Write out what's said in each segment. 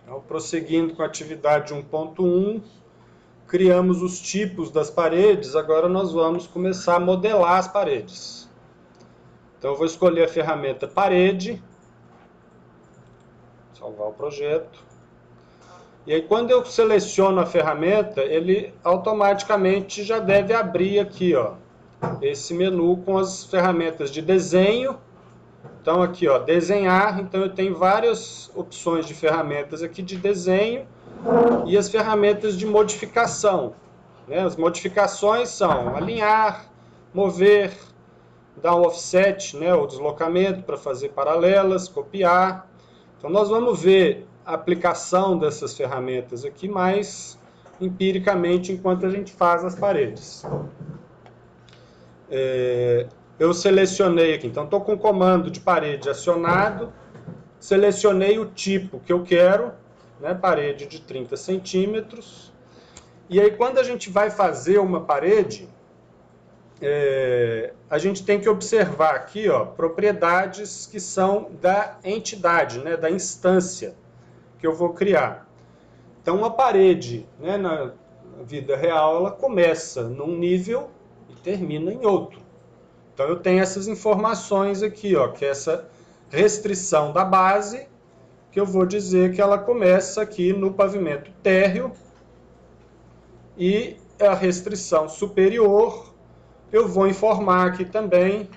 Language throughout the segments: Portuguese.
Então, prosseguindo com a atividade 1.1, criamos os tipos das paredes, agora nós vamos começar a modelar as paredes. Então eu vou escolher a ferramenta parede, salvar o projeto. E aí quando eu seleciono a ferramenta, ele automaticamente já deve abrir aqui, ó, esse menu com as ferramentas de desenho. Então aqui, ó, desenhar, então eu tenho várias opções de ferramentas aqui de desenho e as ferramentas de modificação. Né? As modificações são alinhar, mover, dar um offset, né, o deslocamento para fazer paralelas, copiar. Então nós vamos ver a aplicação dessas ferramentas aqui mais empiricamente enquanto a gente faz as paredes. Eu selecionei aqui, então estou com o comando de parede acionado, selecionei o tipo que eu quero, né, parede de 30 centímetros, e aí quando a gente vai fazer uma parede, a gente tem que observar aqui, ó, propriedades que são da entidade, né, da instância que eu vou criar. Então uma parede, né, na vida real, ela começa num nível e termina em outro. Então eu tenho essas informações aqui, ó, que é essa restrição da base, que eu vou dizer que ela começa aqui no pavimento térreo, e a restrição superior eu vou informar aqui também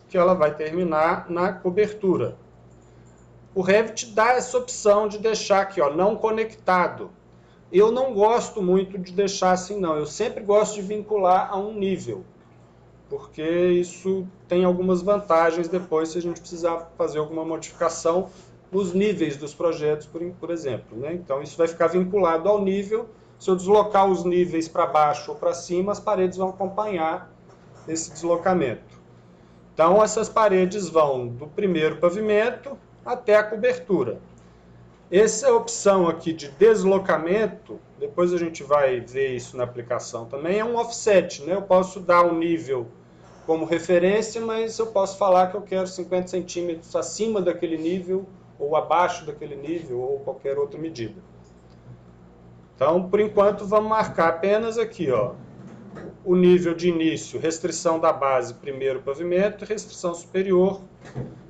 que ela vai terminar na cobertura. O Revit dá essa opção de deixar aqui, ó, não conectado. Eu não gosto muito de deixar assim, não. Eu sempre gosto de vincular a um nível, porque isso tem algumas vantagens depois se a gente precisar fazer alguma modificação nos níveis dos projetos, por exemplo. Né? Então isso vai ficar vinculado ao nível. Se eu deslocar os níveis para baixo ou para cima, as paredes vão acompanhar esse deslocamento. Então essas paredes vão do primeiro pavimento até a cobertura. Essa opção aqui de deslocamento, depois a gente vai ver isso na aplicação também, é um offset, né? Eu posso dar um nível como referência, mas eu posso falar que eu quero 50 centímetros acima daquele nível, ou abaixo daquele nível, ou qualquer outra medida. Então, por enquanto, vamos marcar apenas aqui, ó, o nível de início, restrição da base, primeiro pavimento, restrição superior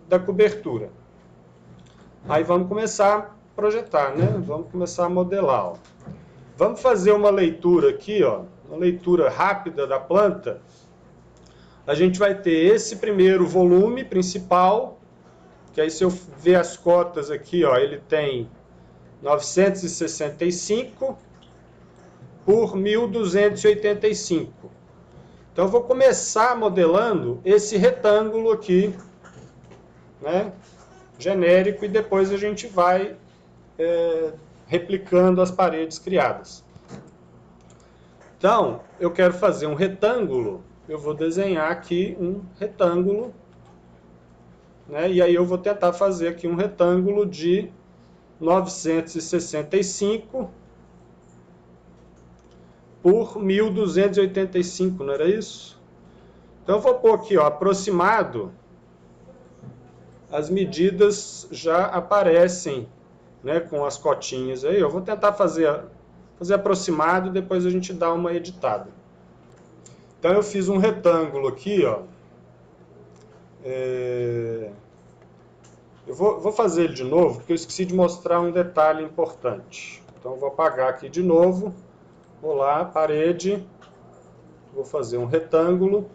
da cobertura. Aí vamos começar a projetar, né? Vamos começar a modelar. Ó. Vamos fazer uma leitura aqui, ó, uma leitura rápida da planta. A gente vai ter esse primeiro volume principal, que aí se eu ver as cotas aqui, ó, ele tem 965 por 1.285. Então eu vou começar modelando esse retângulo aqui, né, genérico, e depois a gente vai replicando as paredes criadas. Então, eu quero fazer um retângulo, eu vou desenhar aqui um retângulo, né, e aí eu vou tentar fazer aqui um retângulo de 965 por 1.285, não era isso? Então eu vou pôr aqui, ó, aproximado, as medidas já aparecem, né, com as cotinhas aí. Eu vou tentar fazer aproximado, depois a gente dá uma editada. Então eu fiz um retângulo aqui, ó. Eu vou fazer ele de novo, porque eu esqueci de mostrar um detalhe importante. Então eu vou apagar aqui de novo. Vou lá, parede, vou fazer um retângulo.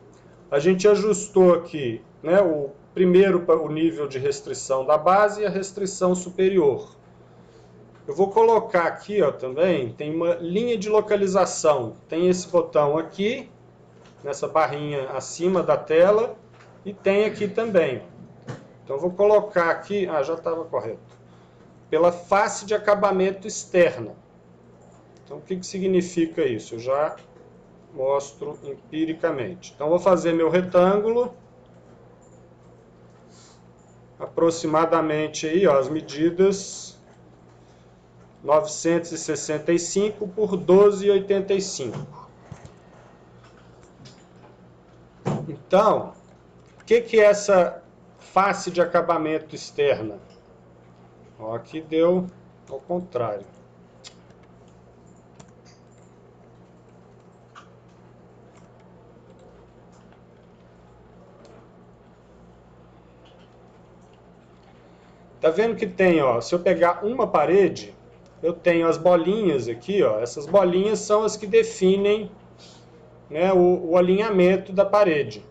A gente ajustou aqui, né, o nível de restrição da base e a restrição superior. Eu vou colocar aqui, ó, também, tem uma linha de localização. Tem esse botão aqui, nessa barrinha acima da tela, e tem aqui também. Então eu vou colocar aqui, já estava correto, pela face de acabamento externa. Então, o que significa isso? Eu já mostro empiricamente. Então, vou fazer meu retângulo, aproximadamente aí, ó, as medidas 965 por 12,85. Então, o que é essa face de acabamento externa? Ó, aqui deu ao contrário. Tá vendo que tem, ó, se eu pegar uma parede, eu tenho as bolinhas aqui, ó, essas bolinhas são as que definem, né, o alinhamento da parede.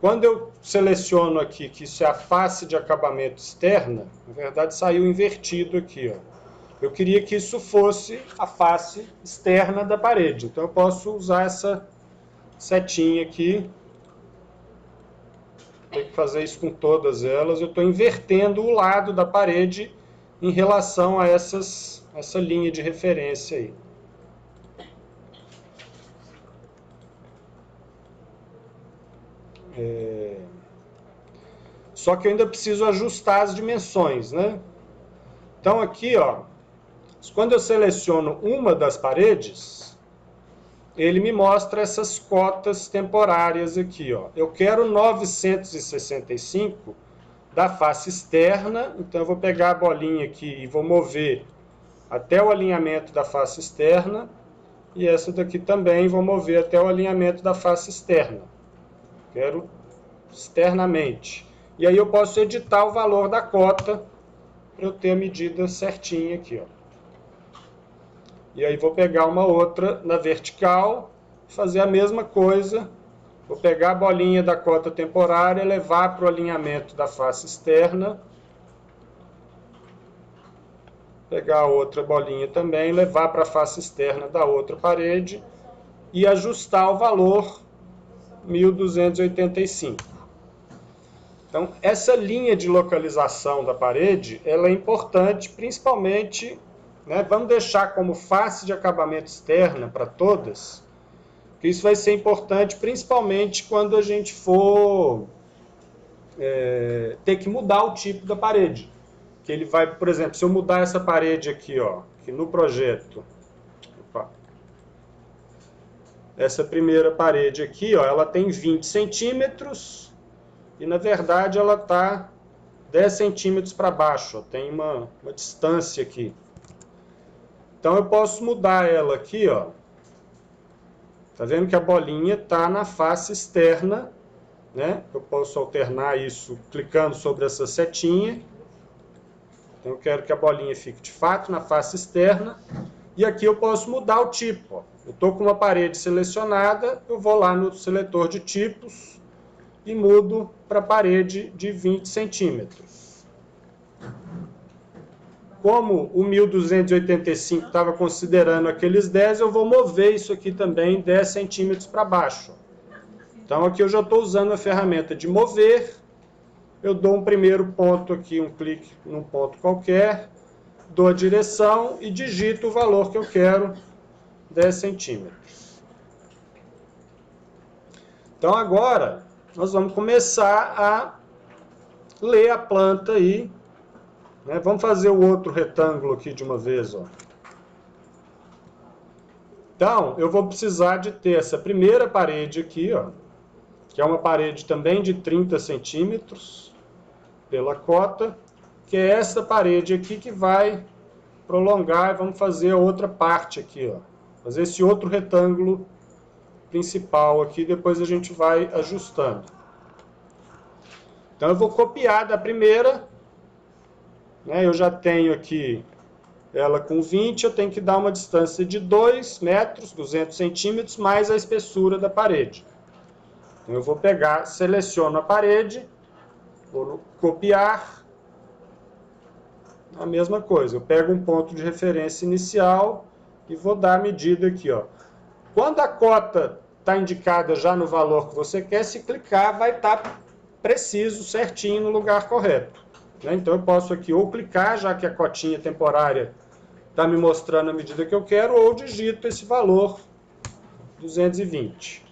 Quando eu seleciono aqui que isso é a face de acabamento externa, na verdade saiu invertido aqui, ó. Eu queria que isso fosse a face externa da parede, então eu posso usar essa setinha aqui. Tem que fazer isso com todas elas. Eu estou invertendo o lado da parede em relação a essa linha de referência aí. Só que eu ainda preciso ajustar as dimensões, né? Então aqui, ó, quando eu seleciono uma das paredes, ele me mostra essas cotas temporárias aqui, ó. Eu quero 965 da face externa, então eu vou pegar a bolinha aqui e vou mover até o alinhamento da face externa, e essa daqui também vou mover até o alinhamento da face externa. Quero externamente. E aí eu posso editar o valor da cota para eu ter a medida certinha aqui, ó. E aí vou pegar uma outra na vertical, fazer a mesma coisa. Vou pegar a bolinha da cota temporária, levar para o alinhamento da face externa. Pegar a outra bolinha também, levar para a face externa da outra parede e ajustar o valor 1285. Então, essa linha de localização da parede, ela é importante, principalmente, né, vamos deixar como face de acabamento externa para todas, que isso vai ser importante principalmente quando a gente for ter que mudar o tipo da parede. Que ele vai, por exemplo, se eu mudar essa parede aqui, ó, que no projeto, essa primeira parede aqui, ó, ela tem 20 centímetros e na verdade ela está 10 centímetros para baixo, ó, tem uma distância aqui. Então eu posso mudar ela aqui, ó. Tá vendo que a bolinha está na face externa, né? Eu posso alternar isso clicando sobre essa setinha. Então eu quero que a bolinha fique de fato na face externa. E aqui eu posso mudar o tipo, ó. Eu estou com uma parede selecionada, eu vou lá no seletor de tipos e mudo para a parede de 20 centímetros. Como o 1285 estava considerando aqueles 10, eu vou mover isso aqui também 10 centímetros para baixo. Então aqui eu já estou usando a ferramenta de mover. Eu dou um primeiro ponto aqui, um clique num ponto qualquer, dou a direção e digito o valor que eu quero, 10 centímetros. Então agora nós vamos começar a ler a planta aí. Né? Vamos fazer o outro retângulo aqui de uma vez, ó. Então, eu vou precisar de ter essa primeira parede aqui, ó, que é uma parede também de 30 centímetros pela cota, que é essa parede aqui que vai prolongar, e vamos fazer a outra parte aqui, ó. Fazer esse outro retângulo principal aqui, depois a gente vai ajustando. Então, eu vou copiar da primeira. Eu já tenho aqui ela com 20, eu tenho que dar uma distância de 2 metros, 200 centímetros, mais a espessura da parede. Então eu vou pegar, seleciono a parede, vou copiar, a mesma coisa. Eu pego um ponto de referência inicial e vou dar a medida aqui, ó. Quando a cota está indicada já no valor que você quer, se clicar vai estar preciso, certinho, no lugar correto. Então eu posso aqui ou clicar, já que a cotinha temporária está me mostrando a medida que eu quero, ou digito esse valor, 220.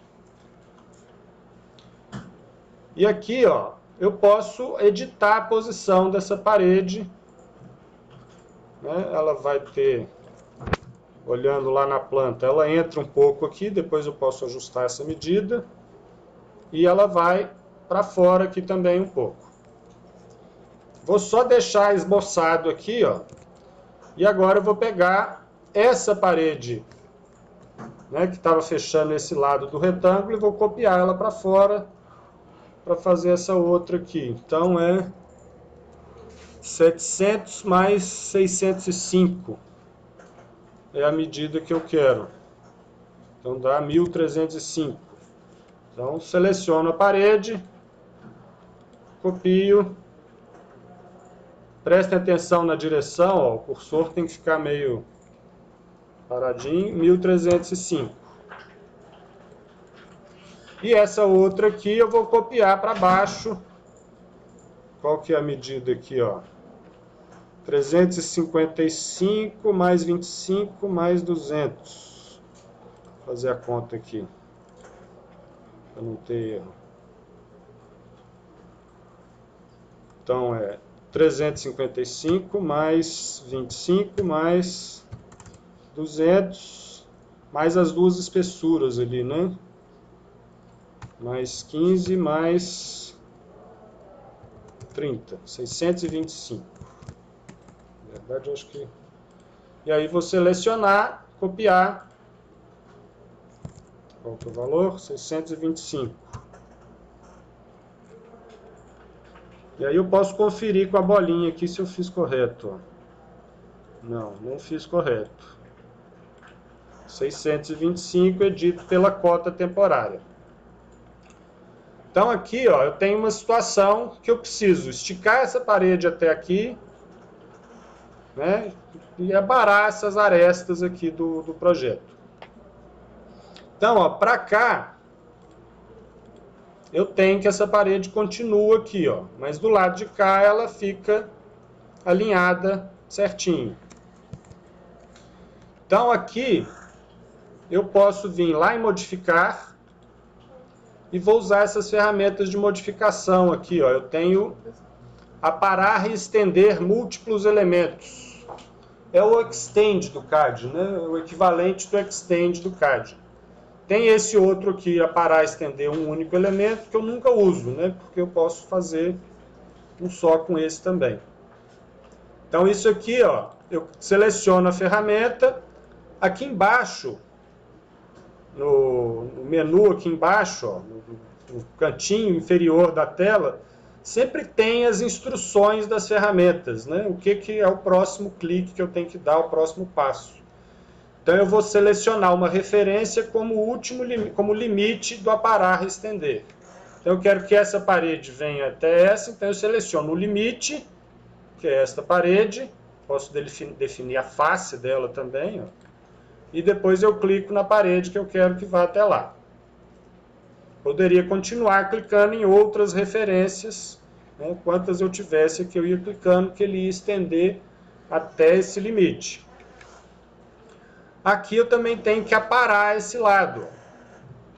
E aqui, ó, eu posso editar a posição dessa parede. Ela vai ter, olhando lá na planta, ela entra um pouco aqui, depois eu posso ajustar essa medida. E ela vai para fora aqui também um pouco. Vou só deixar esboçado aqui, ó, E agora eu vou pegar essa parede, né, que estava fechando esse lado do retângulo, e vou copiar ela para fora para fazer essa outra aqui. Então é 700 mais 605 é a medida que eu quero. Então dá 1305. Então seleciono a parede, copio. Prestem atenção na direção, ó, o cursor tem que ficar meio paradinho, 1305. E essa outra aqui eu vou copiar para baixo. Qual que é a medida aqui, ó? 355 mais 25 mais 200. Vou fazer a conta aqui, para não ter erro. Então é 355 mais 25 mais 200, mais as duas espessuras ali, né? Mais 15 mais 30, 625. Na verdade, eu acho que... E aí vou selecionar, copiar. Qual que é o valor? 625. E aí eu posso conferir com a bolinha aqui se eu fiz correto. Não, não fiz correto. 625 é dito pela cota temporária. Então aqui, ó, eu tenho uma situação que eu preciso esticar essa parede até aqui, né, e aparar essas arestas aqui do projeto. Então, ó, para cá, eu tenho que essa parede continua aqui, ó, mas do lado de cá ela fica alinhada certinho. Então aqui eu posso vir lá em modificar e vou usar essas ferramentas de modificação aqui, ó. Eu tenho aparar e estender múltiplos elementos. É o Extend do CAD, né? O equivalente do Extend do CAD. Tem esse outro aqui, aparar e estender um único elemento, que eu nunca uso, né? Porque eu posso fazer um só com esse também. Então isso aqui, ó, eu seleciono a ferramenta. Aqui embaixo, no menu aqui embaixo, ó, no cantinho inferior da tela, sempre tem as instruções das ferramentas, né? O que é o próximo clique que eu tenho que dar, o próximo passo. Então eu vou selecionar uma referência como como limite do aparar e estender. Então eu quero que essa parede venha até essa, então eu seleciono o limite, que é esta parede, posso definir a face dela também, ó, e depois eu clico na parede que eu quero que vá até lá. Poderia continuar clicando em outras referências, né, quantas eu tivesse que eu ia clicando, que ele ia estender até esse limite. Aqui eu também tenho que aparar esse lado.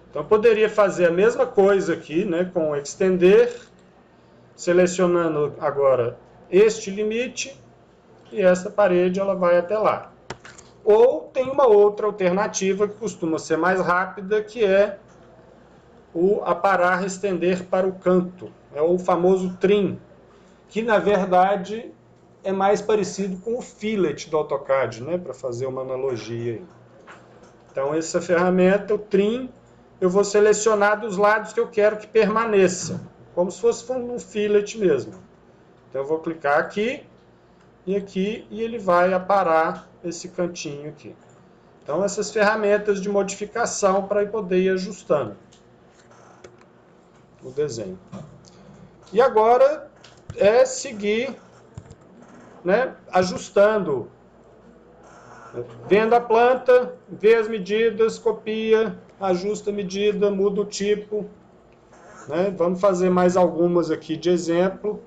Então eu poderia fazer a mesma coisa aqui, né, com o extender, selecionando agora este limite, e essa parede ela vai até lá. Ou tem uma outra alternativa que costuma ser mais rápida, que é o aparar e estender para o canto. É o famoso trim, que na verdade é mais parecido com o fillet do AutoCAD, né, para fazer uma analogia aí. Então essa ferramenta, o trim, eu vou selecionar dos lados que eu quero que permaneça, como se fosse um fillet mesmo. Então eu vou clicar aqui, e ele vai aparar esse cantinho aqui. Então essas ferramentas de modificação para poder ir ajustando o desenho. E agora é seguir, né, ajustando, vendo a planta, vê as medidas, copia, ajusta a medida, muda o tipo, né? Vamos fazer mais algumas aqui de exemplo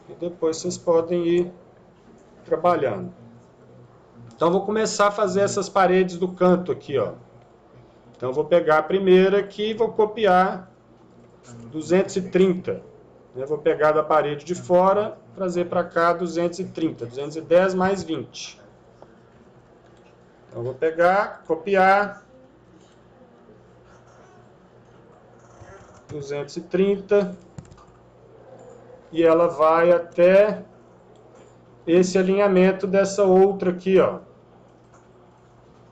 e depois vocês podem ir trabalhando. Então vou começar a fazer essas paredes do canto aqui, ó. Então vou pegar a primeira aqui e vou copiar 230. Vou pegar da parede de fora, trazer para cá 230, 210 mais 20. Então vou pegar, copiar 230 e ela vai até esse alinhamento dessa outra aqui, ó,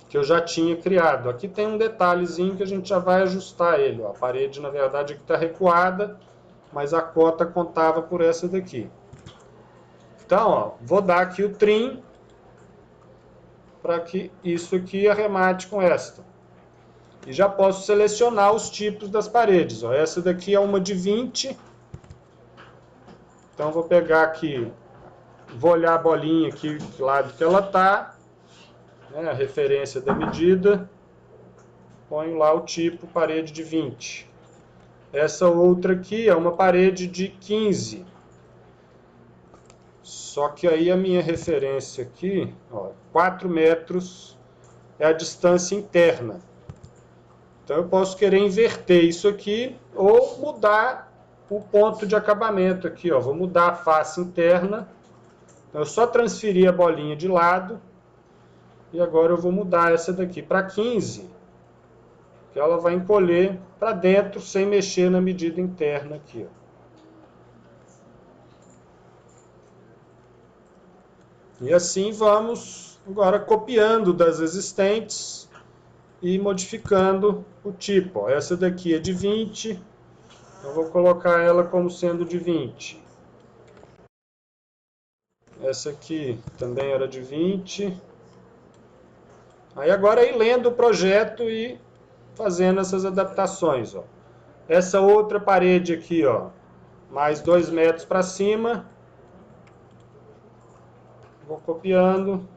que eu já tinha criado. Aqui tem um detalhezinho que a gente já vai ajustar ele. Ó. A parede, na verdade, aqui está recuada, mas a cota contava por essa daqui. Então, ó, vou dar aqui o trim para que isso aqui arremate com esta. E já posso selecionar os tipos das paredes. Ó. Essa daqui é uma de 20. Então, vou pegar aqui, vou olhar a bolinha aqui do lado que ela está. A referência da medida, ponho lá o tipo parede de 20. Essa outra aqui é uma parede de 15. Só que aí a minha referência aqui, ó, 4 metros é a distância interna. Então eu posso querer inverter isso aqui ou mudar o ponto de acabamento aqui. Ó. Vou mudar a face interna. Então eu só transferi a bolinha de lado. E agora eu vou mudar essa daqui para 15, que ela vai encolher para dentro sem mexer na medida interna aqui. Ó. E assim vamos agora copiando das existentes e modificando o tipo. Ó. Essa daqui é de 20, eu vou colocar ela como sendo de 20. Essa aqui também era de 20. Aí agora ir lendo o projeto e fazendo essas adaptações. Ó. Essa outra parede aqui, ó, mais 2 metros para cima. Vou copiando.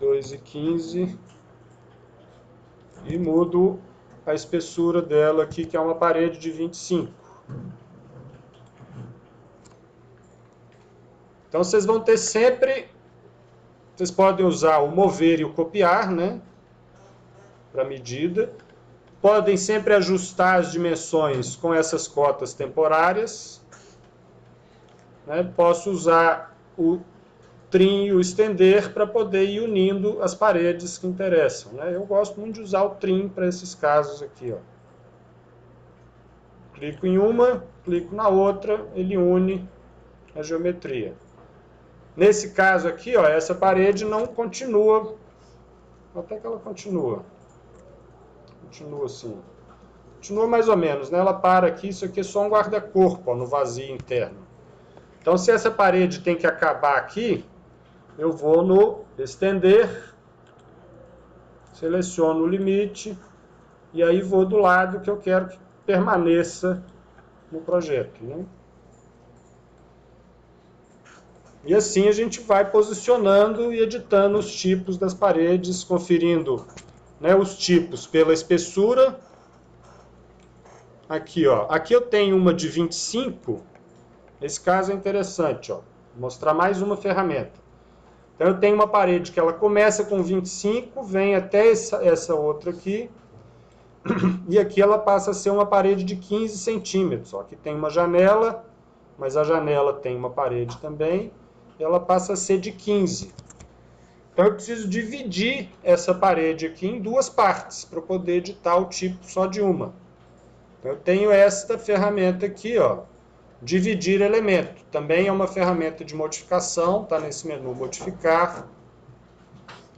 2,15. E mudo a espessura dela aqui, que é uma parede de 25. Então, vocês vão ter sempre, vocês podem usar o mover e o copiar, né, para medida. Podem sempre ajustar as dimensões com essas cotas temporárias. Né? Posso usar o trim e o estender para poder ir unindo as paredes que interessam. Né? Eu gosto muito de usar o trim para esses casos aqui. Ó. Clico em uma, clico na outra, ele une a geometria. Nesse caso aqui, ó, essa parede não continua, até que ela continua assim, continua mais ou menos, né? Ela para aqui, isso aqui é só um guarda-corpo no vazio interno. Então, se essa parede tem que acabar aqui, eu vou no estender, seleciono o limite, e aí vou do lado que eu quero que permaneça no projeto, né? E assim a gente vai posicionando e editando os tipos das paredes, conferindo, né, os tipos pela espessura. Aqui, ó. Aqui eu tenho uma de 25. Esse caso é interessante, ó. Vou mostrar mais uma ferramenta. Então eu tenho uma parede que ela começa com 25, vem até essa outra aqui. E aqui ela passa a ser uma parede de 15 centímetros. Ó. Aqui tem uma janela, mas a janela tem uma parede também. Ela passa a ser de 15. Então eu preciso dividir essa parede aqui em 2 partes para poder editar o tipo só de uma. Então eu tenho esta ferramenta aqui, ó, dividir elemento. Também é uma ferramenta de modificação, está nesse menu modificar.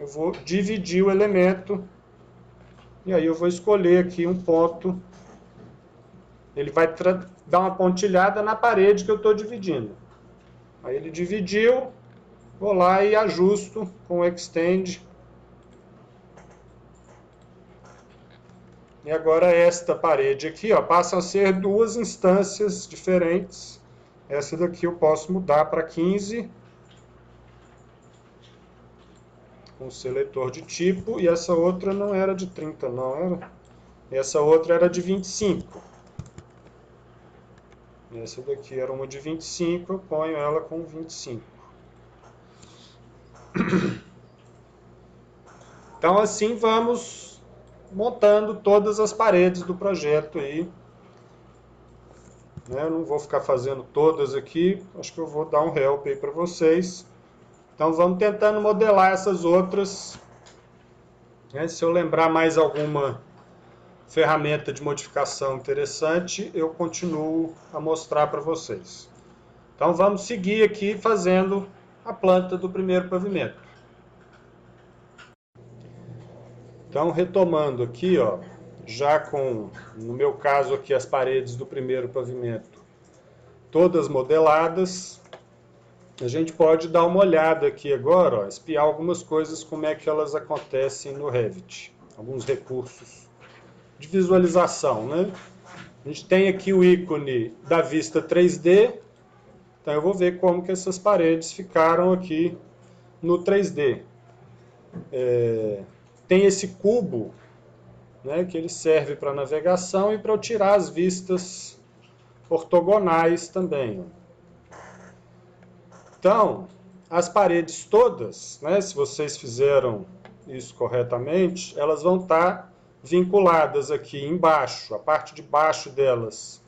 Eu vou dividir o elemento e aí eu vou escolher aqui um ponto. Ele vai dar uma pontilhada na parede que eu estou dividindo. Aí ele dividiu, vou lá e ajusto com o Extend. E agora esta parede aqui, ó, passa a ser 2 instâncias diferentes. Essa daqui eu posso mudar para 15. Com o seletor de tipo. E essa outra não era de 30, não era. Essa outra era de 25. Essa daqui era uma de 25, eu ponho ela com 25. Então assim vamos montando todas as paredes do projeto aí. Eu não vou ficar fazendo todas aqui, acho que eu vou dar um help aí para vocês. Então vamos tentando modelar essas outras. Se eu lembrar mais alguma ferramenta de modificação interessante, eu continuo a mostrar para vocês. Então vamos seguir aqui fazendo a planta do primeiro pavimento. Então retomando aqui, ó, já com, no meu caso aqui, as paredes do primeiro pavimento todas modeladas, a gente pode dar uma olhada aqui agora, ó, espiar algumas coisas, como é que elas acontecem no Revit. Alguns recursos de visualização, né? A gente tem aqui o ícone da vista 3D, então eu vou ver como que essas paredes ficaram aqui no 3D. Tem esse cubo, né, que ele serve para navegação e para eu tirar as vistas ortogonais também. Então, as paredes todas, né, se vocês fizeram isso corretamente, elas vão estar vinculadas aqui embaixo, a parte de baixo delas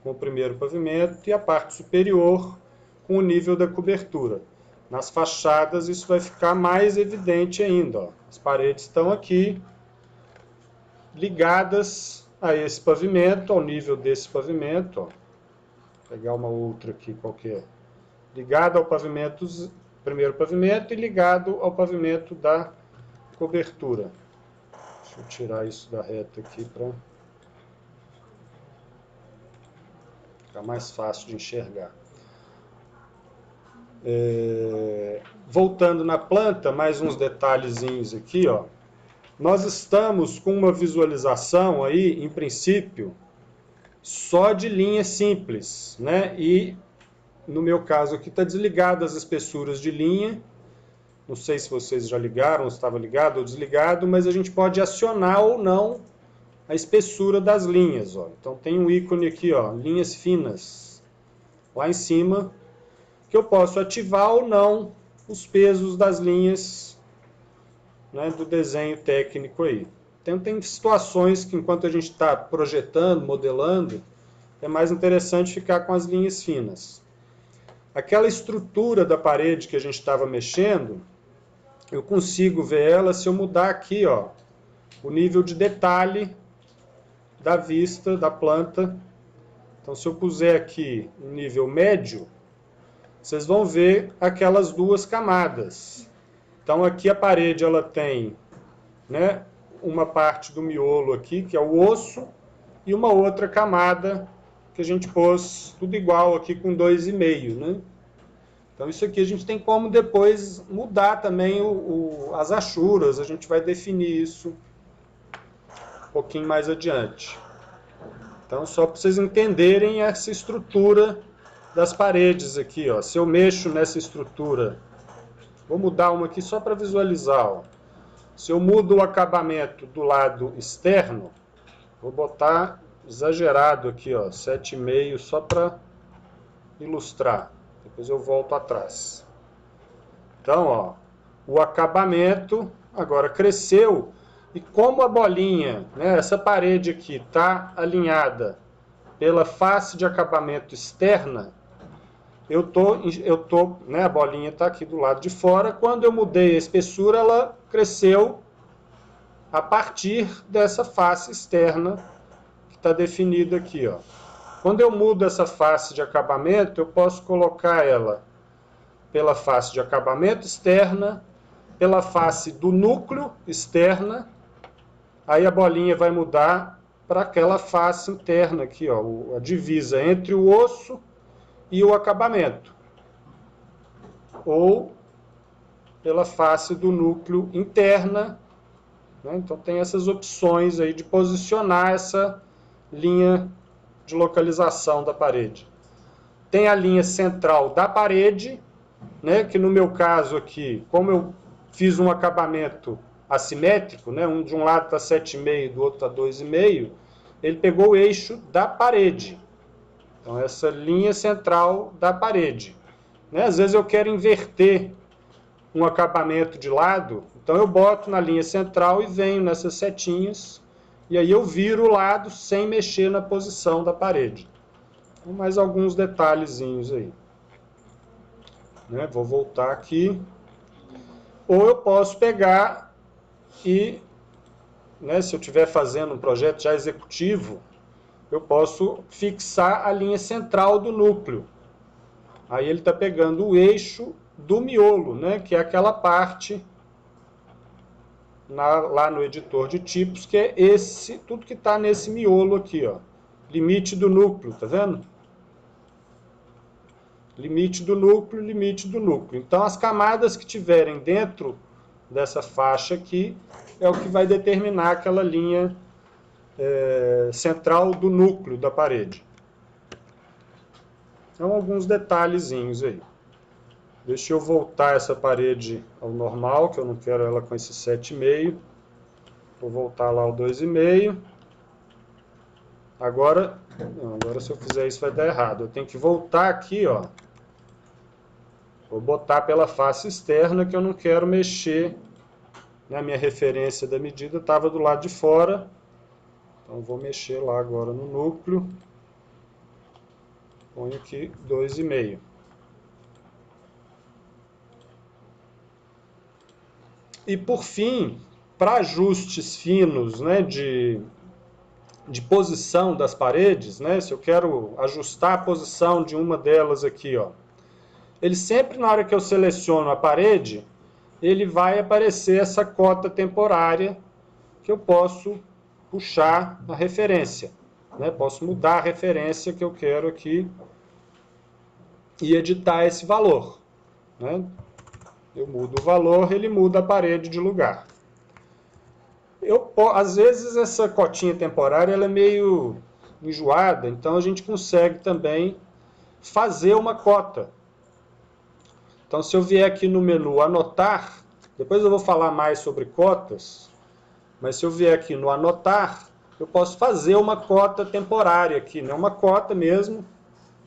com o primeiro pavimento e a parte superior com o nível da cobertura. Nas fachadas isso vai ficar mais evidente ainda, ó. As paredes estão aqui ligadas a esse pavimento, ao nível desse pavimento, ó. Vou pegar uma outra aqui qualquer. Ligado ao pavimento, primeiro pavimento, e ligado ao pavimento da cobertura. Deixa eu tirar isso da reta aqui para ficar mais fácil de enxergar. Voltando na planta, mais uns detalhezinhos aqui, ó. Nós estamos com uma visualização aí, em princípio, só de linha simples, né? E no meu caso aqui está desligado as espessuras de linha. Não sei se vocês já ligaram, ou estava ligado ou desligado, mas a gente pode acionar ou não a espessura das linhas, ó. Então tem um ícone aqui, ó, linhas finas, lá em cima, que eu posso ativar ou não os pesos das linhas, né, do desenho técnico aí. Então tem situações que enquanto a gente está projetando, modelando, é mais interessante ficar com as linhas finas. Aquela estrutura da parede que a gente estava mexendo, eu consigo ver ela se eu mudar aqui, ó, o nível de detalhe da vista da planta. Então se eu puser aqui um nível médio, vocês vão ver aquelas duas camadas. Então aqui a parede ela tem, né, uma parte do miolo aqui, que é o osso, e uma outra camada que a gente pôs tudo igual aqui com 2,5, né? Então isso aqui a gente tem como depois mudar também as achuras, a gente vai definir isso um pouquinho mais adiante. Então só para vocês entenderem essa estrutura das paredes aqui, ó. Se eu mexo nessa estrutura, vou mudar uma aqui só para visualizar, ó. Se eu mudo o acabamento do lado externo, vou botar exagerado aqui, ó, 7,5 só para ilustrar. Depois eu volto atrás. Então, ó, o acabamento agora cresceu e como a bolinha, né, essa parede aqui está alinhada pela face de acabamento externa, né, a bolinha está aqui do lado de fora. Quando eu mudei a espessura, ela cresceu a partir dessa face externa que está definida aqui, ó. Quando eu mudo essa face de acabamento, eu posso colocar ela pela face de acabamento externa, pela face do núcleo externa, aí a bolinha vai mudar para aquela face interna aqui, ó, a divisa entre o osso e o acabamento. Ou pela face do núcleo interna, né? Então tem essas opções aí de posicionar essa linha de localização da parede. Tem a linha central da parede, né, que no meu caso aqui, como eu fiz um acabamento assimétrico, né, de um lado está 7,5, do outro está 2,5, ele pegou o eixo da parede. Então essa linha central da parede. Né, às vezes eu quero inverter um acabamento de lado, então eu boto na linha central e venho nessas setinhas, e aí eu viro o lado sem mexer na posição da parede. Então, mais alguns detalhezinhos aí. Né? Vou voltar aqui. Ou eu posso pegar e né, se eu estiver fazendo um projeto já executivo, eu posso fixar a linha central do núcleo. Aí ele está pegando o eixo do miolo, né, que é aquela parte lá no editor de tipos, que é tudo que está nesse miolo aqui, ó. Limite do núcleo, tá vendo? Limite do núcleo, limite do núcleo. Então, as camadas que tiverem dentro dessa faixa aqui é o que vai determinar aquela linha central do núcleo da parede. Então, alguns detalhezinhos aí. Deixa eu voltar essa parede ao normal, que eu não quero ela com esse 7,5. Vou voltar lá ao 2,5. Agora se eu fizer isso vai dar errado. Eu tenho que voltar aqui, ó. Vou botar pela face externa, que eu não quero mexer. A minha referência da medida estava do lado de fora. Então vou mexer lá agora no núcleo. Ponho aqui 2,5. E por fim, para ajustes finos, né, de posição das paredes, né, se eu quero ajustar a posição de uma delas aqui, ó, ele sempre, na hora que eu seleciono a parede, ele vai aparecer essa cota temporária que eu posso puxar a referência, né, posso mudar a referência que eu quero aqui e editar esse valor, né. Eu mudo o valor, ele muda a parede de lugar. Às vezes essa cotinha temporária ela é meio enjoada, então a gente consegue também fazer uma cota. Então se eu vier aqui no menu anotar, depois eu vou falar mais sobre cotas, mas se eu vier aqui no anotar, eu posso fazer uma cota temporária aqui, né? Uma cota mesmo,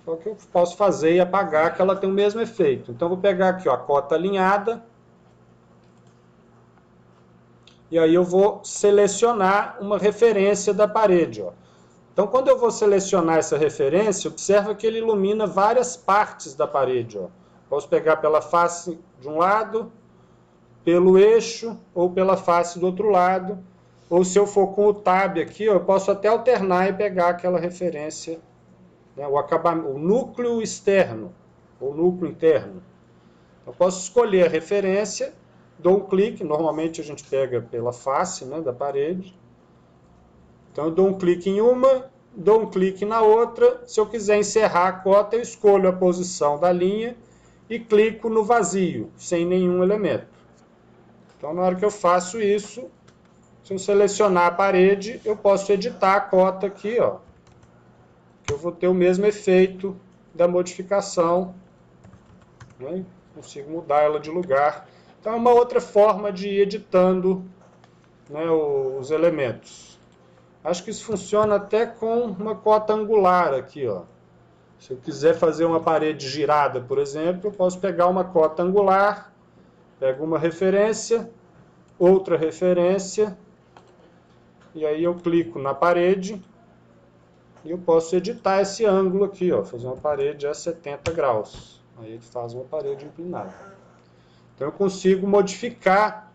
só que eu posso fazer e apagar, que ela tem o mesmo efeito. Então, vou pegar aqui, ó, a cota alinhada. E aí eu vou selecionar uma referência da parede, ó. Então, quando eu vou selecionar essa referência, observa que ele ilumina várias partes da parede, ó. Posso pegar pela face de um lado, pelo eixo, ou pela face do outro lado. Ou se eu for com o tab aqui, ó, eu posso até alternar e pegar aquela referência, né, o núcleo externo, ou núcleo interno. Eu posso escolher a referência, dou um clique, normalmente a gente pega pela face, né, da parede. Então eu dou um clique em uma, dou um clique na outra. Se eu quiser encerrar a cota, eu escolho a posição da linha e clico no vazio, sem nenhum elemento. Então na hora que eu faço isso, se eu selecionar a parede, eu posso editar a cota aqui, ó. Que eu vou ter o mesmo efeito da modificação, né? Consigo mudar ela de lugar. Então é uma outra forma de ir editando, né, os elementos. Acho que isso funciona até com uma cota angular aqui, ó. Se eu quiser fazer uma parede girada, por exemplo, eu posso pegar uma cota angular, pego uma referência, outra referência, e aí eu clico na parede e eu posso editar esse ângulo aqui, ó, fazer uma parede a 70 graus. Aí ele faz uma parede inclinada. Então eu consigo modificar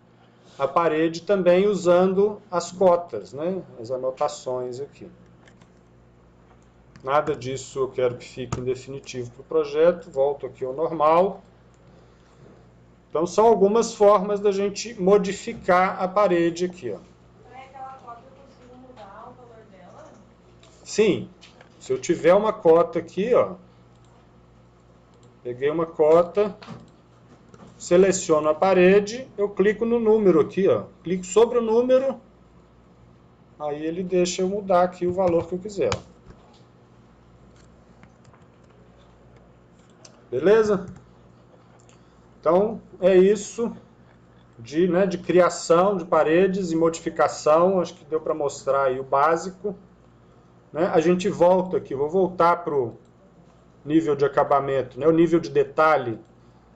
a parede também usando as cotas, né? As anotações aqui. Nada disso eu quero que fique em definitivo para o projeto. Volto aqui ao normal. Então são algumas formas da gente modificar a parede aqui, ó. Para aquela cota eu consigo mudar o valor dela? Sim. Se eu tiver uma cota aqui, ó. Peguei uma cota, seleciono a parede, eu clico no número aqui, ó. Clico sobre o número, aí ele deixa eu mudar aqui o valor que eu quiser. Beleza? Então, é isso de criação de paredes e modificação. Acho que deu para mostrar aí o básico. Né? A gente volta aqui, vou voltar para o nível de acabamento, né? O nível de detalhe.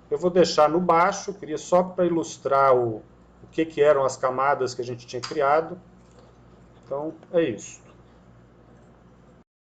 Eu vou deixar no baixo, queria só para ilustrar o que eram as camadas que a gente tinha criado. Então, é isso.